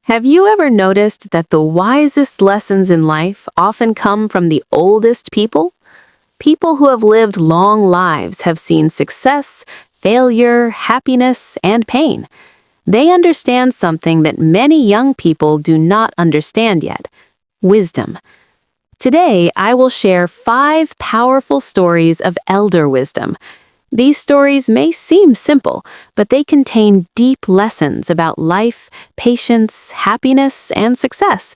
Have you ever noticed that the wisest lessons in life often come from the oldest people? People who have lived long lives have seen success, failure, happiness, and pain. They understand something that many young people do not understand yet: wisdom. Today, I will share 5 powerful stories of elder wisdom. These stories may seem simple, but they contain deep lessons about life, patience, happiness, and success.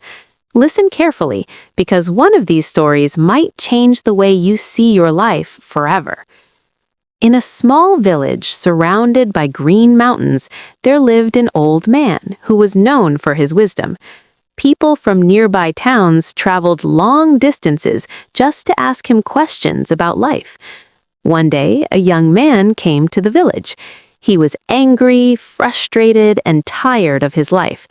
Listen carefully, because one of these stories might change the way you see your life forever. In a small village surrounded by green mountains, there lived an old man who was known for his wisdom. People from nearby towns traveled long distances just to ask him questions about life. One day, a young man came to the village. He was angry, frustrated, and tired of his life.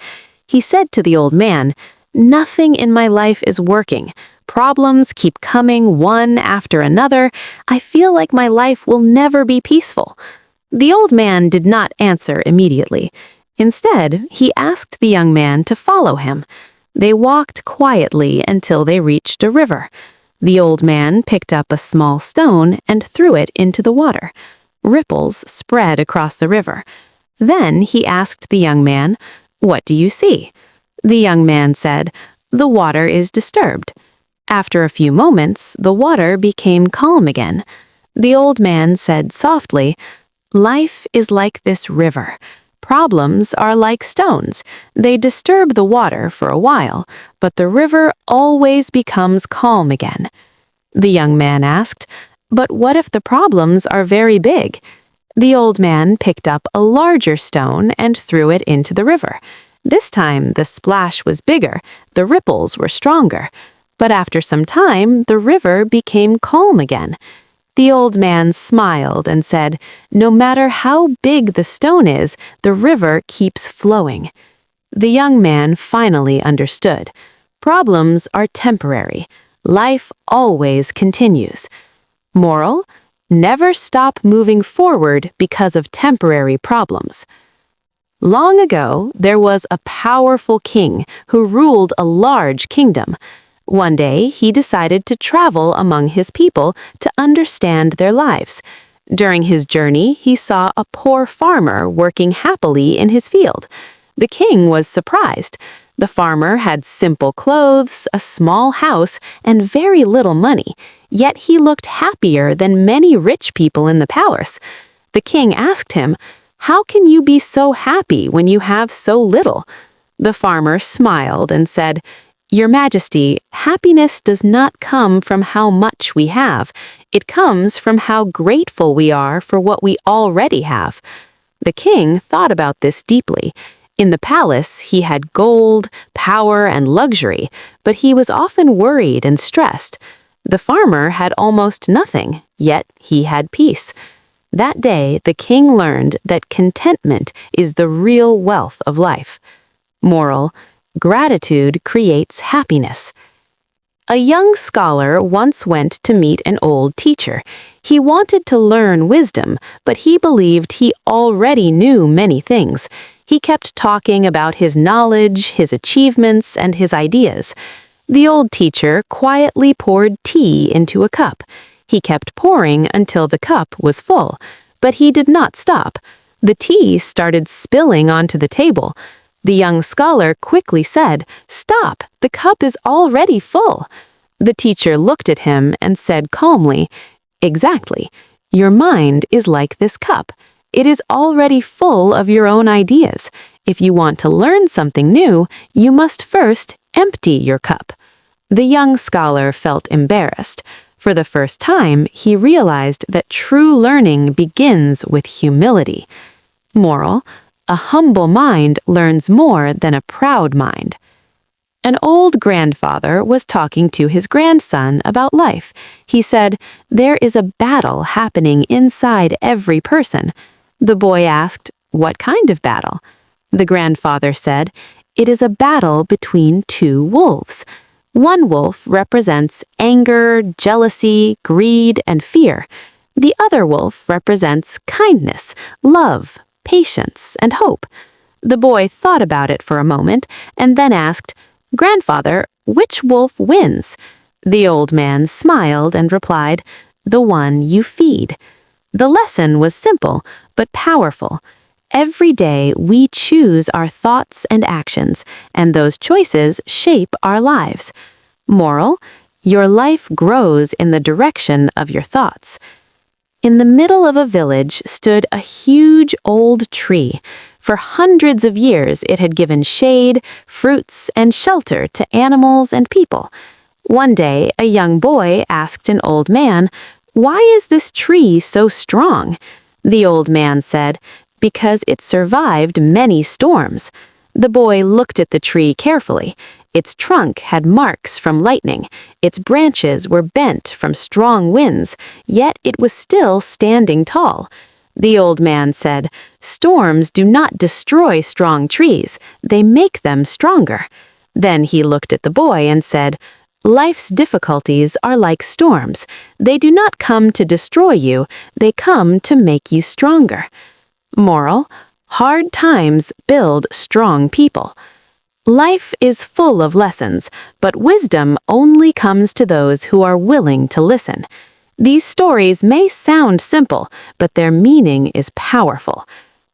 He said to the old man, "Nothing in my life is working. Problems keep coming one after another. I feel like my life will never be peaceful." The old man did not answer immediately. Instead, he asked the young man to follow him. They walked quietly until they reached a river. The old man picked up a small stone and threw it into the water. Ripples spread across the river. Then he asked the young man, "What do you see?" The young man said, "The water is disturbed." After a few moments, the water became calm again. The old man said softly, "Life is like this river. Problems are like stones. They disturb the water for a while, but the river always becomes calm again." The young man asked, "But what if the problems are very big?" The old man picked up a larger stone and threw it into the river. This time, the splash was bigger, the ripples were stronger. But after some time, the river became calm again. The old man smiled and said, "No matter how big the stone is, the river keeps flowing." The young man finally understood. Problems are temporary. Life always continues. Moral: never stop moving forward because of temporary problems. Long ago, there was a powerful king who ruled a large kingdom. One day, he decided to travel among his people to understand their lives. During his journey, he saw a poor farmer working happily in his field. The king was surprised. The farmer had simple clothes, a small house, and very little money, yet he looked happier than many rich people in the palace. The king asked him, "How can you be so happy when you have so little?" The farmer smiled and said, "Your Majesty, happiness does not come from how much we have. It comes from how grateful we are for what we already have." The king thought about this deeply. In the palace, he had gold, power, and luxury, but he was often worried and stressed. The farmer had almost nothing, yet he had peace. That day, the king learned that contentment is the real wealth of life. Moral: gratitude creates happiness. A young scholar once went to meet an old teacher. He wanted to learn wisdom, but he believed he already knew many things. He kept talking about his knowledge, his achievements, and his ideas. The old teacher quietly poured tea into a cup. He kept pouring until the cup was full, but he did not stop. The tea started spilling onto the table. The young scholar quickly said, "Stop, the cup is already full." The teacher looked at him and said calmly, "Exactly. Your mind is like this cup. It is already full of your own ideas. If you want to learn something new, you must first empty your cup." The young scholar felt embarrassed. For the first time, he realized that true learning begins with humility. Moral: a humble mind learns more than a proud mind. An old grandfather was talking to his grandson about life. He said, "There is a battle happening inside every person." The boy asked, "What kind of battle?" The grandfather said, "It is a battle between 2 wolves. One wolf represents anger, jealousy, greed, and fear. The other wolf represents kindness, love, patience, and hope. The boy thought about it for a moment and then asked, "Grandfather, which wolf wins?" The old man smiled and replied, "The one you feed." The lesson was simple but powerful. Every day we choose our thoughts and actions, and those choices shape our lives. Moral: your life grows in the direction of your thoughts. In the middle of a village stood a huge old tree. For hundreds of years it had given shade, fruits, and shelter to animals and people. One day a young boy asked an old man, "Why is this tree so strong?" The old man said, "Because it survived many storms." The boy looked at the tree carefully. Its trunk had marks from lightning. Its branches were bent from strong winds, yet it was still standing tall. The old man said, "Storms do not destroy strong trees, they make them stronger." Then he looked at the boy and said, "Life's difficulties are like storms. They do not come to destroy you, they come to make you stronger." Moral: hard times build strong people. Life is full of lessons, but wisdom only comes to those who are willing to listen. These stories may sound simple, but their meaning is powerful.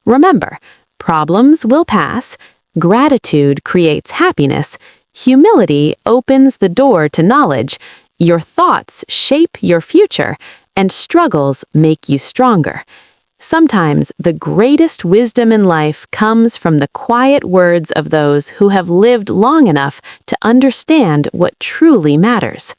Remember, problems will pass, gratitude creates happiness, humility opens the door to knowledge, your thoughts shape your future, and struggles make you stronger. Sometimes the greatest wisdom in life comes from the quiet words of those who have lived long enough to understand what truly matters.